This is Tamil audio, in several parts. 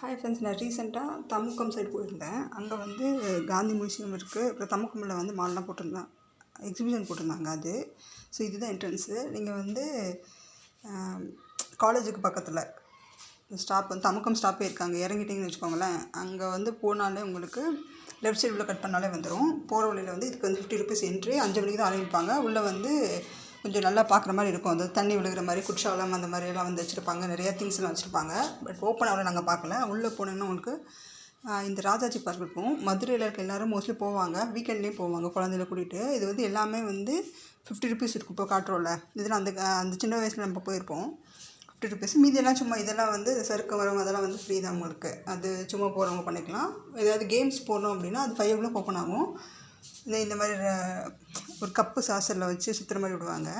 ஹாய் ஃப்ரெண்ட்ஸ், நான் ரீசெண்டாக தமுக்கம் சைடு போயிருந்தேன். அங்கே வந்து காந்தி மியூசியம் இருக்குது. அப்புறம் தமுக்கமில் வந்து மால்லாம் போட்டிருந்தேன், எக்ஸிபிஷன் போட்டிருந்தாங்க அது. ஸோ இதுதான் என்ட்ரன்ஸு. நீங்கள் வந்து காலேஜுக்கு பக்கத்தில் ஸ்டாப் வந்து தமுக்கம் ஸ்டாப்பே இருக்காங்க. இறங்கிட்டிங்கன்னு வச்சுக்கோங்களேன். அங்கே வந்து போனாலே உங்களுக்கு லெஃப்ட் சைடு உள்ள கட் பண்ணாலே வந்துடும். போகிற வழியில் வந்து இதுக்கு வந்து 50 rupees என்ட்ரி. 5 மணிக்கு தான் ஆரம்பிப்பாங்க. உள்ளே வந்து கொஞ்சம் நல்லா பார்க்குற மாதிரி இருக்கும். அது தண்ணி விழுகிற மாதிரி குட்ஷாலம் அந்த மாதிரியெல்லாம் வந்து வச்சுருப்பாங்க. நிறையா திங்ஸ்லாம் வச்சுருப்பாங்க. பட் ஓப்பன் ஆகல, நாங்கள் பார்க்கல. உள்ளே போனோன்னா உங்களுக்கு இந்த ராஜாஜி பார்க் இருக்கும். மதுரையில் இருக்க எல்லோரும் மோஸ்ட்லி போவாங்க, வீக்கெண்ட்லேயும் போவாங்க குழந்தைகளை கூட்டிகிட்டு. இது வந்து எல்லாமே வந்து 50 rupees இருக்கும். இப்போ காட்டுறோம்ல, இதெல்லாம் அந்த சின்ன வயசில் நம்ம போயிருப்போம். 50 rupees. மீதியெல்லாம் சும்மா இதெல்லாம் வந்து சறுக்கு வரவங்க அதெல்லாம் வந்து ஃப்ரீ தான் உங்களுக்கு. அது சும்மா போகிறவங்க பண்ணிக்கலாம். ஏதாவது கேம்ஸ் போடணும் அப்படின்னா அது 5 o'clock ஓப்பன் ஆகும். இந்த மாதிரி ஒரு கப்பு சாசரில் வச்சு சுற்றுற மாதிரி விடுவாங்க.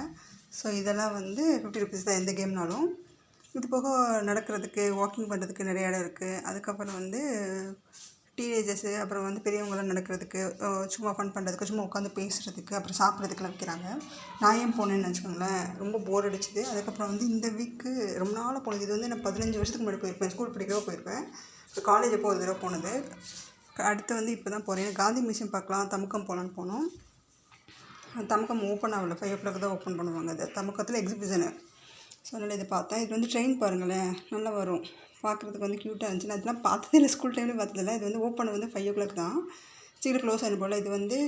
ஸோ இதெல்லாம் வந்து 50 rupees தான் எந்த கேம்னாலும். இது போக நடக்கிறதுக்கு, வாக்கிங் பண்ணுறதுக்கு நிறைய இடம் இருக்குது. அதுக்கப்புறம் வந்து டீனேஜர்ஸு, அப்புறம் வந்து பெரியவங்களாம் நடக்கிறதுக்கு, சும்மா ஃபன் பண்ணுறதுக்கு, சும்மா உட்காந்து பேசுகிறதுக்கு, அப்புறம் சாப்பிட்றதுக்குலாம் வைக்கிறாங்க. நான் ஏன் போனேன்னு வச்சுக்கோங்களேன், ரொம்ப போர் அடிச்சுது. அதுக்கப்புறம் வந்து இந்த வீக்கு ரொம்ப நாளாக போனது. இது வந்து நான் 15 வருஷத்துக்கு முன்னாடி போயிருப்பேன். ஸ்கூல் படிக்கிறப்போ போயிருப்பேன். இப்போ காலேஜ் அப்போ ஒரு தடவை போனது. அடுத்து வந்து இப்போ தான் போகிறேன். காந்தி மியூசியம் பார்க்கலாம், தமுக்கம் போகலான்னு போனோம். தமுக்கம் ஓப்பன் ஆகல, 5 o'clock தான் ஓப்பன் பண்ணுவாங்க. அது தமுக்கத்தில் எக்ஸிபிஷனு. ஸோ அதனால் இதை பார்த்தேன். இது வந்து ட்ரெயின் பாருங்களேன், நல்லா வரும். பார்க்குறதுக்கு வந்து க்யூட்டாக இருந்துச்சு. நான் இதெல்லாம் பார்த்ததே இல்லை, ஸ்கூல் டைம்லேயும் பார்த்ததில்ல. இது வந்து ஓப்பன் வந்து 5 o'clock தான், சீக்கிரம் க்ளோஸ் ஆகிடும் போல். இது வந்து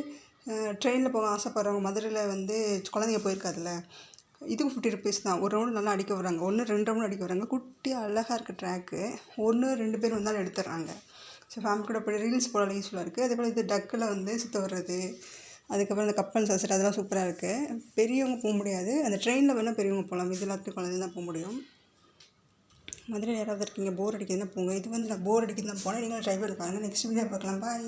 ட்ரெயினில் போக ஆசைப்பட்றவங்க, மதுரையில் வந்து குழந்தைங்க போயிருக்காதுல்ல, இதுவும் 50 rupees தான். ஒரு ரவுண்டு நல்லா அடிக்க வராங்க, 1 2 ரவுண்டு அடிக்க வராங்க. குட்டியாக அழகாக இருக்குது ட்ராக்கு. 1 2 பேர் வந்தாலும் எடுத்துடுறாங்க. ஸோ ஃபேமிலி கூட போய் ரீல்ஸ் போடலாம், யூஸ்ஃபுல்லாக இருக்குது. அதே போல் இது டக்கில் வந்து சுற்ற வர்றது, அதுக்கப்புறம் இந்த கப்பல் சாசர், அதெல்லாம் சூப்பராக இருக்குது. பெரியவங்க போக முடியாது. அந்த ட்ரெயினில் வேணால் பெரியவங்க போகலாம், இது எல்லாத்துக்கும் குழந்தை தான் போக முடியும். மதுரையில் யாராவது இருக்கீங்க, போர் அடிக்குதுன்னா போங்க. இது வந்து நான் போர் அடிக்குது தான் போனேன். நீங்களும் ட்ரை பண்ணி பாருங்கள். நெக்ஸ்ட் வீடியோ பார்க்கலாம். பாய்.